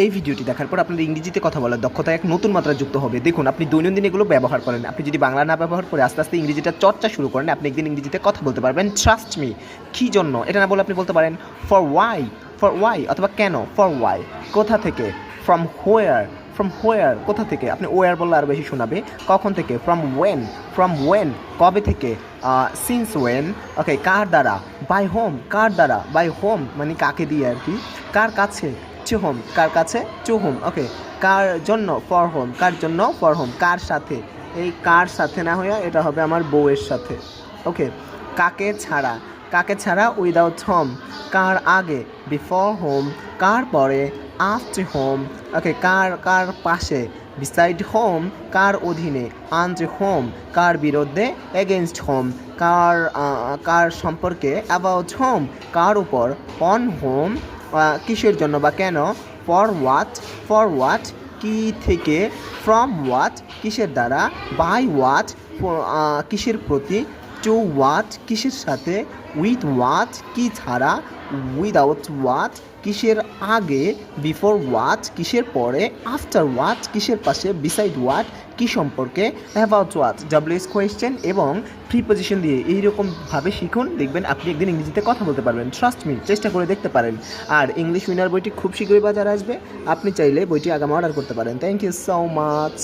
এই ভিডিওটি দেখার পর আপনার ইংরেজিতে কথা বলার দক্ষতা এক নতুন মাত্রা যুক্ত হবে। দেখুন, আপনি দৈনন্দিন এগুলো ব্যবহার করেন, আপনি যদি বাংলা না ব্যবহার করে আস্তে আস্তে ইংরেজিটা চর্চা শুরু করেন, আপনি একদিন ইংরেজিতে কথা বলতে পারবেন। Trust me. কী জন্য এটা না বলে আপনি বলতে পারেন ফর ওয়াই অথবা কেন, ফর ওয়াই। কোথা থেকে, ফ্রম হোয়ার কোথা থেকে, আপনি ওয়ার বললে আরও বেশি শোনাবে। কখন থেকে, ফ্রম ওয়েন কবে থেকে, সিন্স ওয়েন। ওকে, কার দ্বারা, বাই হোম মানে কাকে দিয়ে আর কি। কার কাছে, টু হোম, কার কাছে, টু হোম। ওকে, কার জন্য, ফর হোম, কার জন্য, ফর হোম। কার সাথে, এই কার সাথে না হয়ে এটা হবে আমার বউয়ের সাথে। ওকে, কাকে ছাড়া উইদাউট হোম। কার আগে, বিফোর হোম। কার পরে, আফটার হোম। ওকে, কার পাশে, বিসাইড হোম। কার অধীনে, আন্ডার হোম। কার বিরুদ্ধে, এগেনস্ট হোম। কার সম্পর্কে, অ্যাবাউট হোম। কার উপর, অন হোম। কিসের জন্য বা কেন, ফর হোয়াট কি থেকে, ফ্রম হোয়াট কিসের দ্বারা, বাই হোয়াট কিসের প্রতি, টু হোয়াট কিসের সাথে, উইথ হোয়াট কি ছাড়া, উইদাউট হোয়াট কিসের আগে, বিফোর হোয়াট কিসের পরে, আফটার হোয়াট কিসের পাশে, বিসাইড হোয়াট কি সম্পর্কে, অ্যাবাউট হোয়াট ডাব্লিউএস কোয়েশ্চেন এবং প্রিপোজিশন দিয়ে এইরকমভাবে শিখুন। দেখবেন আপনি একদিন ইংরেজিতে কথা বলতে পারবেন। ট্রাস্ট মি, চেষ্টা করে দেখতে পারেন। আর ইংলিশ উইনার বইটি খুব শীঘ্রই বাজারে আসবে, আপনি চাইলে বইটি আগামী অর্ডার করতে পারেন। Thank you so much.